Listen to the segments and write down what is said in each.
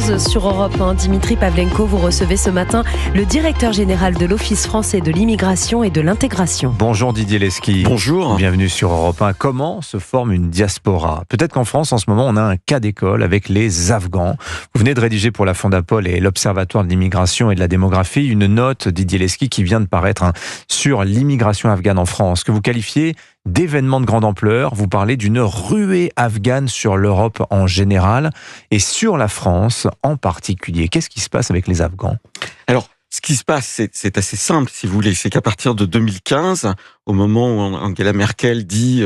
11 sur Europe 1. Dimitri Pavlenko, vous recevez ce matin le directeur général de l'Office français de l'immigration et de l'intégration. Bonjour Didier Lesky. Bonjour. Bienvenue sur Europe 1. Comment se forme une diaspora ? Peut-être qu'en France, en ce moment, on a un cas d'école avec les Afghans. Vous venez de rédiger pour la Fondapol et l'Observatoire de l'immigration et de la démographie une note, Didier Lesky, qui vient de paraître sur l'immigration afghane en France, que vous qualifiez d'événement de grande ampleur. Vous parlez d'une ruée afghane sur l'Europe en général et sur la France en particulier. Qu'est-ce qui se passe avec les Afghans ? Alors, ce qui se passe, c'est assez simple, si vous voulez. C'est qu'à partir de 2015, au moment où Angela Merkel dit,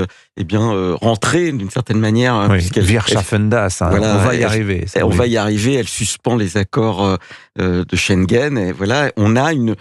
rentrer d'une certaine manière. Oui, wir schaffen das, voilà, on va y arriver. On va y arriver, elle suspend les accords de Schengen, et voilà, on a une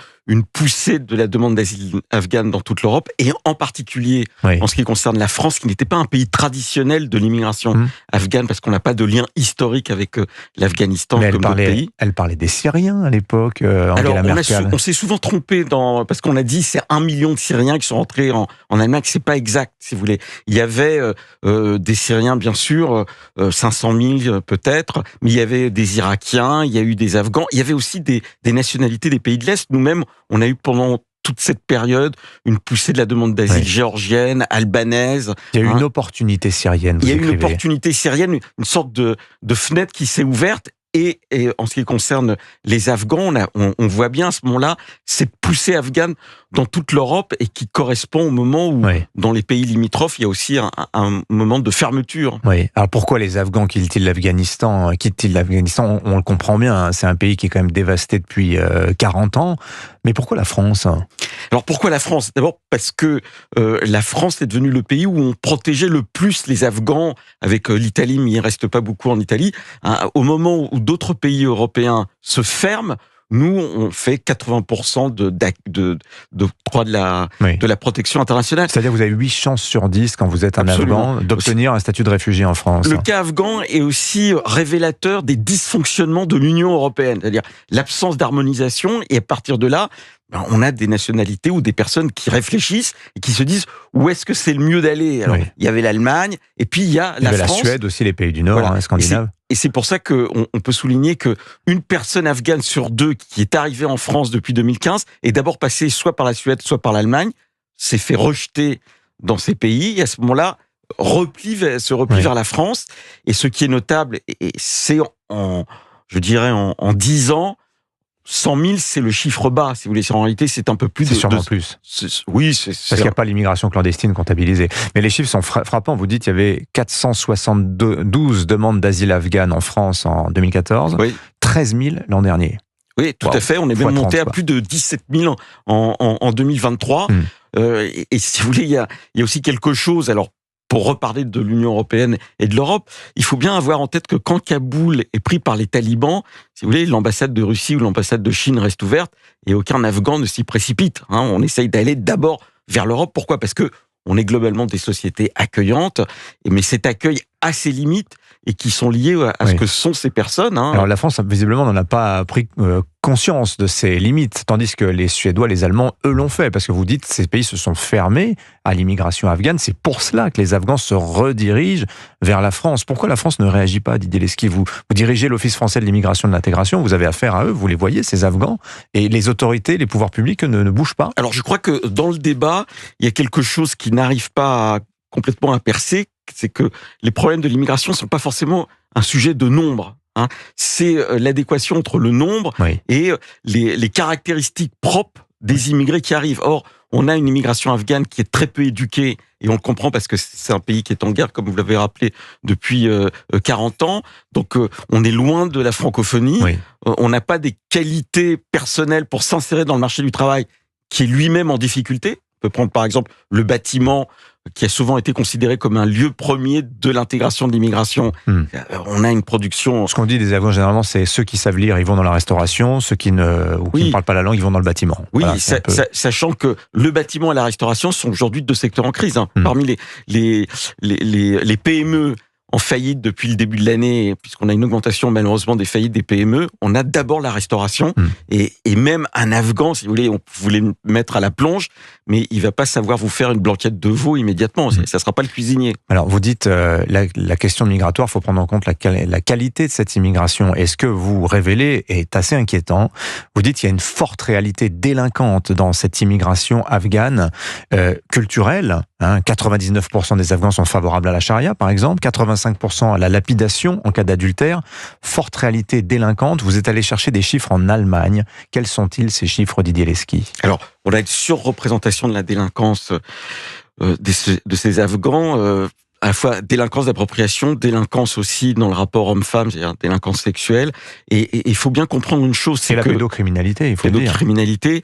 poussée de la demande d'asile afghane dans toute l'Europe, et en particulier en ce qui concerne la France, qui n'était pas un pays traditionnel de l'immigration afghane, parce qu'on n'a pas de lien historique avec l'Afghanistan comme d'autres pays. Elle parlait des Syriens à l'époque, Angela Merkel. On s'est souvent trompé, parce qu'on a dit c'est 1 million de Syriens qui sont rentrés en Allemagne, c'est pas exact, si vous voulez. Il y avait des Syriens, bien sûr, 500 000 peut-être, mais il y avait des Irakiens, il y a eu des Afghans, il y avait aussi des nationalités des pays de l'Est. Nous-mêmes, on a eu pendant toute cette période une poussée de la demande d'asile géorgienne, albanaise. Il y a eu une opportunité syrienne. Il y a eu une opportunité syrienne, une sorte de fenêtre qui s'est ouverte. Et en ce qui concerne les Afghans, on voit bien à ce moment-là cette poussée afghane dans toute l'Europe, et qui correspond au moment où, dans les pays limitrophes, il y a aussi un moment de fermeture. Oui. Alors pourquoi les Afghans quittent-ils l'Afghanistan ? On le comprend bien, c'est un pays qui est quand même dévasté depuis 40 ans. Mais pourquoi la France ? Alors pourquoi la France ? D'abord parce que la France est devenue le pays où on protégeait le plus les Afghans, avec l'Italie, mais il ne reste pas beaucoup en Italie. Au moment où d'autres pays européens se ferment, nous, on fait 80% de la protection internationale. C'est-à-dire que vous avez 8 chances sur 10, quand vous êtes un Afghan, d'obtenir un statut de réfugié en France. Le cas afghan est aussi révélateur des dysfonctionnements de l'Union européenne, c'est-à-dire l'absence d'harmonisation, et à partir de là, on a des nationalités ou des personnes qui réfléchissent et qui se disent où est-ce que c'est le mieux d'aller. Alors, il y avait l'Allemagne, et puis il y a la France. La Suède aussi, les pays du Nord, scandinaves. Et c'est pour ça qu'on peut souligner qu'une personne afghane sur 2 qui est arrivée en France depuis 2015 est d'abord passée soit par la Suède, soit par l'Allemagne, s'est fait rejeter dans ces pays, et à ce moment-là, se replie vers la France. Et ce qui est notable, c'est en 10 ans, 100 000, c'est le chiffre bas, si vous voulez. En réalité, c'est un peu plus. C'est sûrement plus. Oui, parce qu'il n'y a pas l'immigration clandestine comptabilisée. Mais les chiffres sont frappants. Vous dites qu'il y avait 472 demandes d'asile afghanes en France en 2014, 13 000 l'an dernier. Oui, tout à fait. On est même monté à plus de 17 000 en 2023. Et si vous voulez, il y a aussi quelque chose. Alors, pour reparler de l'Union européenne et de l'Europe, il faut bien avoir en tête que quand Kaboul est pris par les talibans, si vous voulez, l'ambassade de Russie ou l'ambassade de Chine reste ouverte et aucun Afghan ne s'y précipite. On essaye d'aller d'abord vers l'Europe. Pourquoi ? Parce que on est globalement des sociétés accueillantes, mais cet accueil a ses limites et qui sont liées à ce que sont ces personnes. Alors la France, visiblement, n'en a pas pris conscience de ces limites, tandis que les Suédois, les Allemands, eux, l'ont fait, parce que vous dites que ces pays se sont fermés à l'immigration afghane. C'est pour cela que les Afghans se redirigent vers la France. Pourquoi la France ne réagit pas, Didier Lesky ? Vous dirigez l'Office français de l'immigration et de l'intégration, vous avez affaire à eux, vous les voyez, ces Afghans, et les autorités, les pouvoirs publics ne bougent pas. Alors je crois que dans le débat, il y a quelque chose qui n'arrive pas complètement à percer, c'est que les problèmes de l'immigration ne sont pas forcément un sujet de nombre. C'est l'adéquation entre le nombre et les caractéristiques propres des immigrés qui arrivent. Or, on a une immigration afghane qui est très peu éduquée, et on le comprend parce que c'est un pays qui est en guerre, comme vous l'avez rappelé, depuis 40 ans. Donc, on est loin de la francophonie. On n'a pas des qualités personnelles pour s'insérer dans le marché du travail qui est lui-même en difficulté. On peut prendre par exemple le bâtiment, qui a souvent été considéré comme un lieu premier de l'intégration de l'immigration. On a une production... Ce qu'on dit des Afghans, généralement, c'est ceux qui savent lire, ils vont dans la restauration, ceux qui ne parlent pas la langue, ils vont dans le bâtiment. Oui, voilà, sachant que le bâtiment et la restauration sont aujourd'hui 2 secteurs en crise. Parmi les PME en faillite depuis le début de l'année, puisqu'on a une augmentation malheureusement des faillites des PME, on a d'abord la restauration. Et même un Afghan, si vous voulez le mettre à la plonge, mais il va pas savoir vous faire une blanquette de veau immédiatement. Ça sera pas le cuisinier. Alors vous dites la question migratoire, faut prendre en compte la qualité de cette immigration. Et ce que vous révélez est assez inquiétant. Vous dites qu'il y a une forte réalité délinquante dans cette immigration afghane culturelle. 99% des Afghans sont favorables à la charia, par exemple, 85% à la lapidation en cas d'adultère. Forte réalité délinquante. Vous êtes allé chercher des chiffres en Allemagne. Quels sont-ils, ces chiffres, Didier Lesky? Alors, on a une surreprésentation de la délinquance de ces Afghans, à la fois délinquance d'appropriation, délinquance aussi dans le rapport homme-femme, c'est-à-dire délinquance sexuelle. Et il faut bien comprendre une chose, c'est la pédocriminalité, il faut le dire. Pédocriminalité,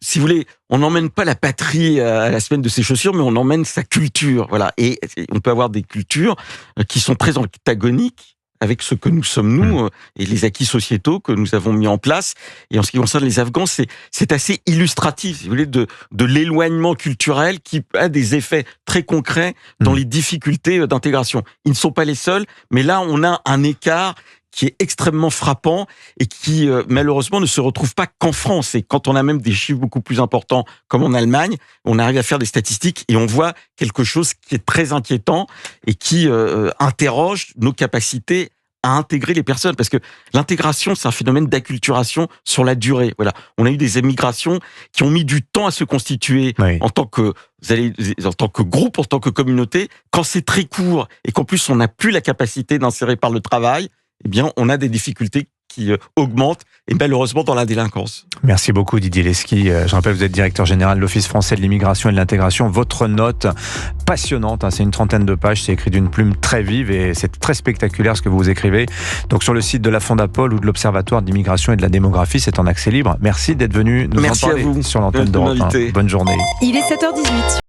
si vous voulez, on n'emmène pas la patrie à la semaine de ses chaussures, mais on emmène sa culture. Voilà. Et on peut avoir des cultures qui sont très antagoniques avec ce que nous sommes, nous, et les acquis sociétaux que nous avons mis en place. Et en ce qui concerne les Afghans, c'est assez illustratif, si vous voulez, de l'éloignement culturel qui a des effets très concrets dans les difficultés d'intégration. Ils ne sont pas les seuls, mais là, on a un écart qui est extrêmement frappant et qui, malheureusement, ne se retrouve pas qu'en France. Et quand on a même des chiffres beaucoup plus importants, comme en Allemagne, on arrive à faire des statistiques et on voit quelque chose qui est très inquiétant et qui interroge nos capacités à intégrer les personnes. Parce que l'intégration, c'est un phénomène d'acculturation sur la durée. Voilà. On a eu des émigrations qui ont mis du temps à se constituer en tant que groupe, en tant que communauté. Quand c'est très court et qu'en plus on n'a plus la capacité d'insérer par le travail, eh bien, on a des difficultés qui augmentent, et malheureusement dans la délinquance. Merci beaucoup Didier Lesky. Je rappelle, vous êtes directeur général de l'Office français de l'immigration et de l'intégration. Votre note passionnante, c'est une 30aine de pages, c'est écrit d'une plume très vive et c'est très spectaculaire ce que vous écrivez. Donc sur le site de la Fondapol ou de l'Observatoire de l'immigration et de la démographie, c'est en accès libre. Merci d'être venu nous en parler sur l'antenne d'Europe 1. Bonne journée. Il est 7h18.